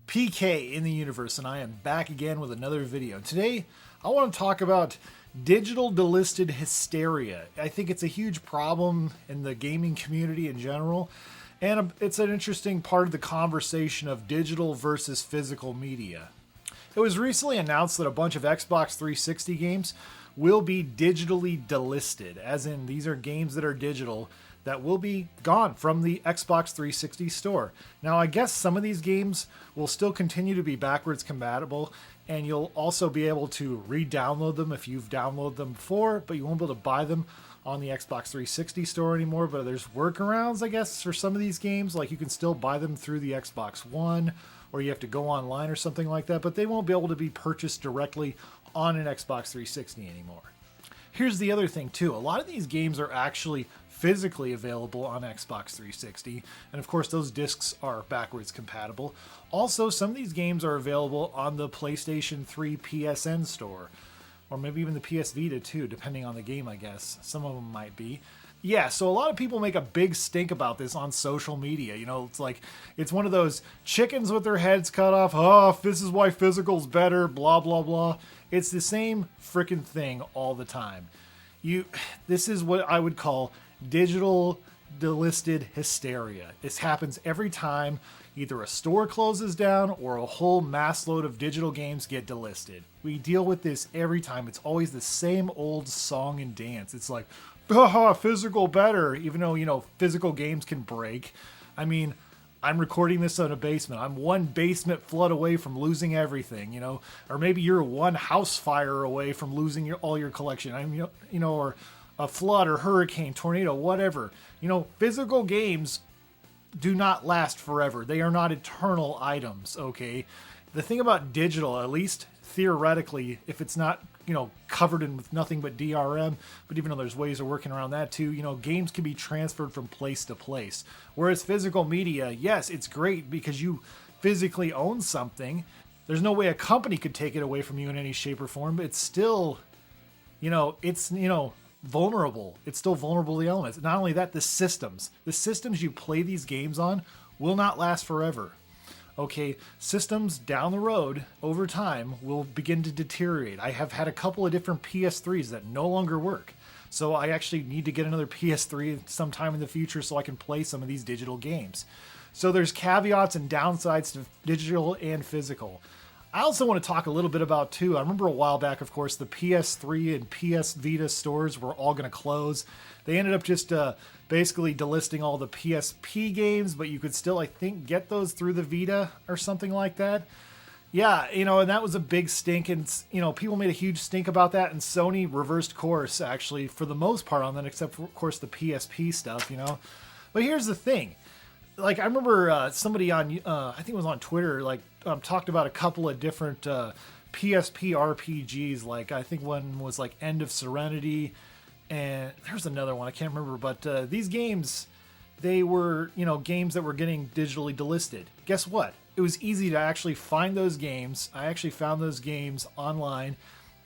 PK in the universe, and I am back again with another video. Today, I want to talk about digital delisted hysteria. I think it's a huge problem in the gaming community in general, and it's an interesting part of the conversation of digital versus physical media. It was recently announced that a bunch of Xbox 360 games will be digitally delisted, as in these are games that are digital that will be gone from the Xbox 360 store. Now, I guess some of these games will still continue to be backwards compatible, and you'll also be able to re-download them if you've downloaded them before, but you won't be able to buy them on the Xbox 360 store anymore. But there's workarounds, I guess, for some of these games. Like, you can still buy them through the Xbox One, or you have to go online or something like that, but they won't be able to be purchased directly on an Xbox 360 anymore. Here's the other thing too. A lot of these games are actually physically available on Xbox 360, and of course those discs are backwards compatible. Also, some of these games are available on the PlayStation 3 PSN store, or maybe even the PS Vita too, depending on the game, I guess. Some of them might be. Yeah, so a lot of people make a big stink about this on social media. You know, it's like, it's one of those chickens with their heads cut off. Oh, this is why physical's better, blah, blah, blah. It's the same freaking thing all the time. This is what I would call digital delisted hysteria. This happens every time either a store closes down or a whole mass load of digital games get delisted. We deal with this every time. It's always the same old song and dance. It's like, haha, physical better, even though, you know, physical games can break. I mean, I'm recording this in a basement. I'm one basement flood away from losing everything, you know, or maybe you're one house fire away from losing all your collection. Or a flood or hurricane, tornado, whatever. You know, physical games do not last forever. They are not eternal items, okay? The thing about digital, at least theoretically, if it's not, you know, covered in with nothing but DRM, but even though there's ways of working around that too, you know, games can be transferred from place to place. Whereas physical media, yes, it's great because you physically own something. There's no way a company could take it away from you in any shape or form, but it's still, vulnerable. It's still vulnerable to the elements. Not only that, the systems you play these games on will not last forever. Okay, systems down the road over time will begin to deteriorate. I have had a couple of different PS3s that no longer work. So I actually need to get another PS3 sometime in the future so I can play some of these digital games. So there's caveats and downsides to digital and physical. I also want to talk a little bit about too, I remember a while back, of course, the PS3 and PS Vita stores were all going to close. They ended up just basically delisting all the PSP games, but you could still, I think, get those through the Vita or something like that. Yeah, you know, and that was a big stink, and, you know, people made a huge stink about that, and Sony reversed course, actually, for the most part on that, except for, of course, the PSP stuff, you know. But here's the thing. Like, I remember somebody on, I think it was on Twitter, like, talked about a couple of different PSP RPGs. Like, I think one was like End of Serenity, and there's another one I can't remember. But these games, they were, you know, games that were getting digitally delisted. Guess what? It was easy to actually find those games. I actually found those games online,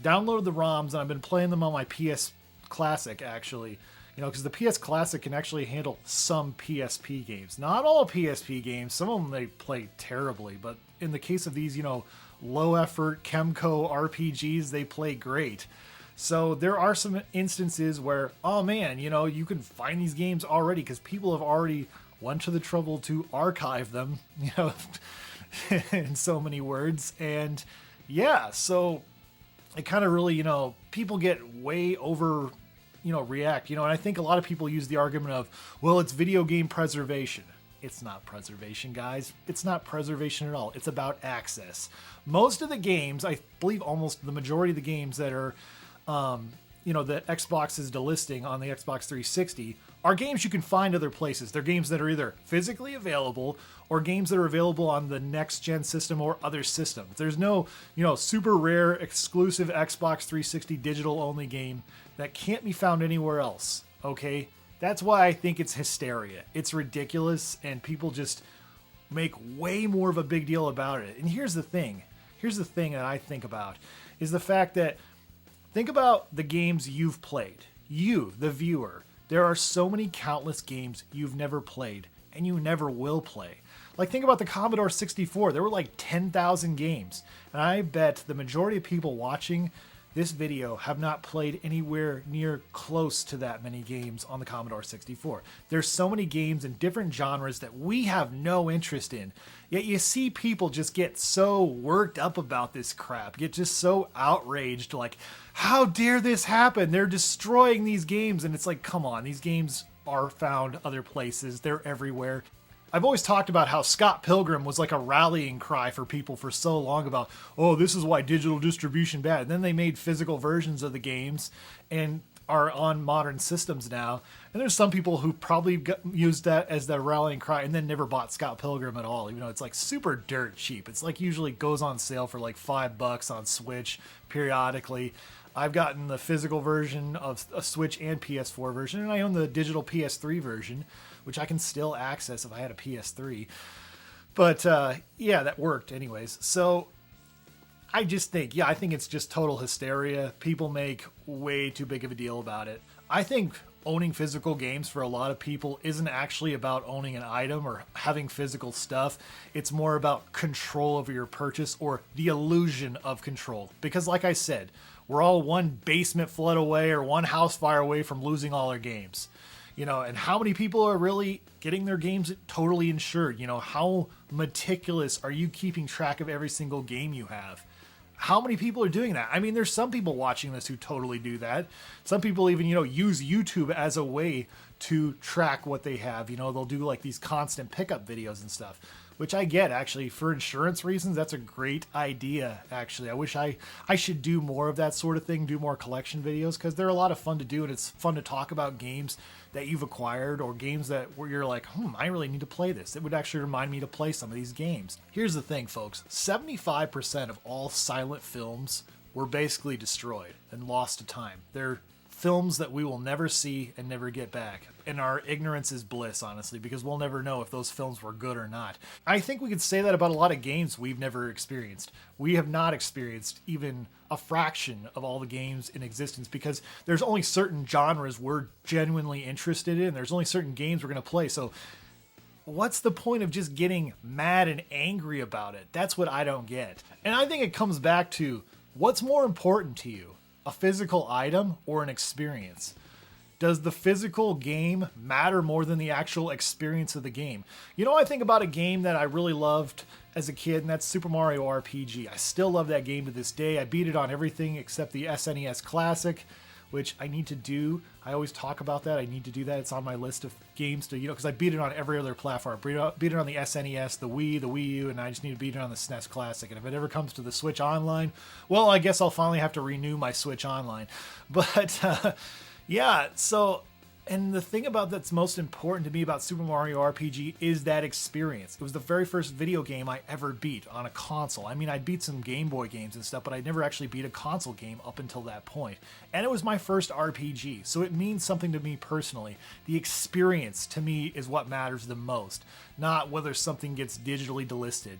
downloaded the ROMs, and I've been playing them on my PS Classic, actually. You know, because the PS Classic can actually handle some PSP games. Not all PSP games. Some of them, they play terribly. But in the case of these, you know, low-effort Chemco RPGs, they play great. So there are some instances where, oh man, you know, you can find these games already because people have already went to the trouble to archive them, you know, in so many words. And yeah, so it kind of really, you know, people get way over, you know, react, you know, and I think a lot of people use the argument of, well, it's video game preservation. It's not preservation, guys. It's not preservation at all. It's about access. Most of the games, I believe almost the majority of the games that are, you know, that Xbox is delisting on the Xbox 360 are games you can find other places. They're games that are either physically available or games that are available on the next gen system or other systems. There's no, you know, super rare exclusive Xbox 360 digital only game that can't be found anywhere else. Okay? That's why I think it's hysteria. It's ridiculous, and people just make way more of a big deal about it. And here's the thing. Here's the thing that I think about is the fact that think about the games you've played. You, the viewer. There are so many countless games you've never played and you never will play. Like, think about the Commodore 64. There were like 10,000 games. And I bet the majority of people watching this video have not played anywhere near close to that many games on the Commodore 64. There's so many games in different genres that we have no interest in. Yet you see people just get so worked up about this crap, get just so outraged, like, how dare this happen? They're destroying these games. And it's like, come on, these games are found other places. They're everywhere. I've always talked about how Scott Pilgrim was like a rallying cry for people for so long about, oh, this is why digital distribution bad. And then they made physical versions of the games and are on modern systems now. And there's some people who probably used that as their rallying cry and then never bought Scott Pilgrim at all, even though it's like super dirt cheap. It's like usually goes on sale for like $5 on Switch periodically. I've gotten the physical version of a Switch and PS4 version, and I own the digital PS3 version, which I can still access if I had a PS3. But yeah, that worked anyways. So I just think, I think it's just total hysteria. People make way too big of a deal about it. I think owning physical games for a lot of people isn't actually about owning an item or having physical stuff. It's more about control over your purchase or the illusion of control. Because like I said, we're all one basement flood away or one house fire away from losing all our games. You know, and how many people are really getting their games totally insured? You know, how meticulous are you keeping track of every single game you have? How many people are doing that? I mean, there's some people watching this who totally do that. Some people even, use YouTube as a way to track what they have. They'll do like these constant pickup videos and stuff, which I get actually for insurance reasons. That's a great idea. Actually, I wish I should do more of that sort of thing, do more collection videos, because they're a lot of fun to do. And it's fun to talk about games that you've acquired or games that where you're like, I really need to play this. It would actually remind me to play some of these games. Here's the thing, folks. 75% of all silent films were basically destroyed and lost to time. They're films that we will never see and never get back. And our ignorance is bliss, honestly, because we'll never know if those films were good or not. I think we could say that about a lot of games we've never experienced. We have not experienced even a fraction of all the games in existence because there's only certain genres we're genuinely interested in. There's only certain games we're going to play. So what's the point of just getting mad and angry about it? That's what I don't get. And I think it comes back to what's more important to you? A physical item or an experience? Does the physical game matter more than the actual experience of the game? I think about a game that I really loved as a kid, and that's Super Mario RPG. I still love that game to this day. I beat it on everything except the SNES Classic, which I need to do. I always talk about that. I need to do that. It's on my list of games to, because I beat it on every other platform. I beat it on the SNES, the Wii, the Wii U, and I just need to beat it on the SNES Classic. And if it ever comes to the Switch Online, well, I guess I'll finally have to renew my Switch Online. But yeah, so, and the thing about that's most important to me about Super Mario RPG is that experience. It was the very first video game I ever beat on a console. I mean, I beat some Game Boy games and stuff, but I never actually beat a console game up until that point. And it was my first RPG, so it means something to me personally. The experience, to me, is what matters the most, not whether something gets digitally delisted.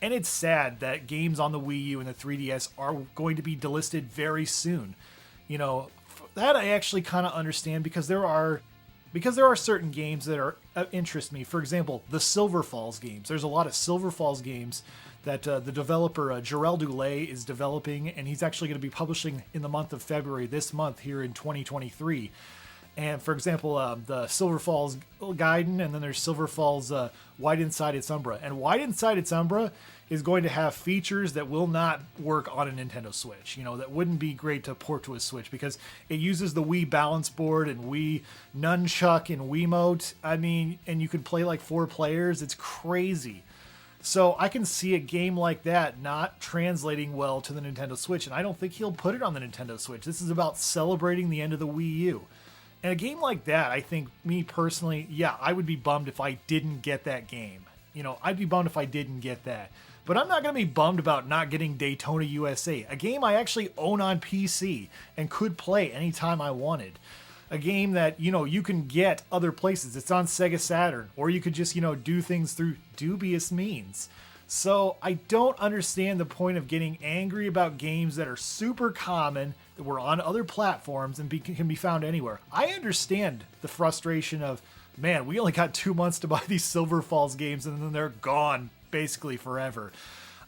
And it's sad that games on the Wii U and the 3DS are going to be delisted very soon. That I actually kind of understand because there are certain games that interest me. For example, the Silver Falls games. There's a lot of Silver Falls games that the developer Jarrell Dulé is developing, and he's actually going to be publishing in the month of February this month here in 2023. And for example, the Silver Falls Gaiden, and then there's Silver Falls Wide Inside Its Umbra. And Wide Inside Its Umbra is going to have features that will not work on a Nintendo Switch. That wouldn't be great to port to a Switch because it uses the Wii balance board and Wii nunchuck and Wiimote. I mean, and you could play like 4 players. It's crazy. So I can see a game like that not translating well to the Nintendo Switch, and I don't think he'll put it on the Nintendo Switch. This is about celebrating the end of the Wii U. And a game like that, I think, me personally, I would be bummed if I didn't get that game. I'd be bummed if I didn't get that. But I'm not going to be bummed about not getting Daytona USA, a game I actually own on PC and could play anytime I wanted. A game that, you can get other places. It's on Sega Saturn, or you could just, do things through dubious means. So I don't understand the point of getting angry about games that are super common, that were on other platforms and can be found anywhere. I understand the frustration of man, we only got 2 months to buy these Silver Falls games, and then they're gone basically forever.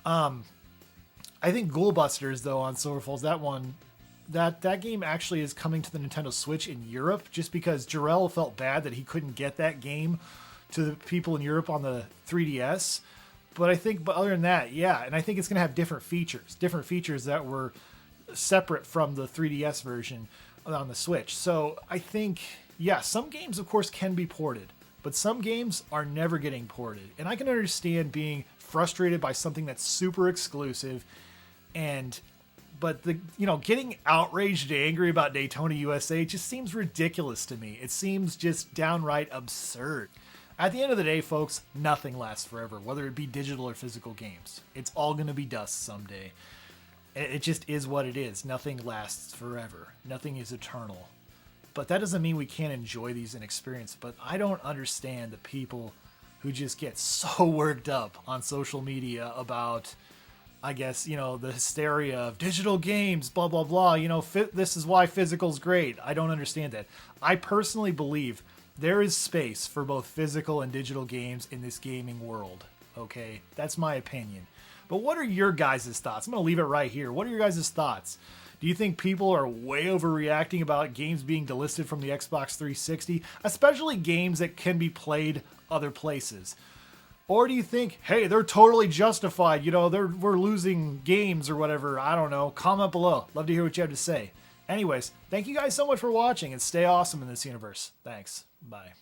I think Ghoulbusters, though, on Silver Falls, that game actually is coming to the Nintendo Switch in Europe, just because Jarrell felt bad that he couldn't get that game to the people in Europe on the 3DS. But other than that, yeah, and I think it's going to have different features that were separate from the 3DS version on the Switch. So I think, yeah, some games, of course, can be ported, but some games are never getting ported. And I can understand being frustrated by something that's super exclusive, but getting outraged and angry about Daytona USA just seems ridiculous to me. It seems just downright absurd. At the end of the day, folks, nothing lasts forever, whether it be digital or physical games. It's all going to be dust someday. It just is what it is. Nothing lasts forever. Nothing is eternal. But that doesn't mean we can't enjoy these and experience. But I don't understand the people who just get so worked up on social media about, I guess, the hysteria of digital games, blah, blah, blah. This is why physical's great. I don't understand that. I personally believe there is space for both physical and digital games in this gaming world. Okay? That's my opinion. But what are your guys' thoughts? I'm going to leave it right here. What are your guys' thoughts? Do you think people are way overreacting about games being delisted from the Xbox 360, especially games that can be played other places? Or do you think, hey, they're totally justified, we're losing games or whatever? I don't know. Comment below. Love to hear what you have to say. Anyways, thank you guys so much for watching, and stay awesome in this universe. Thanks. Bye.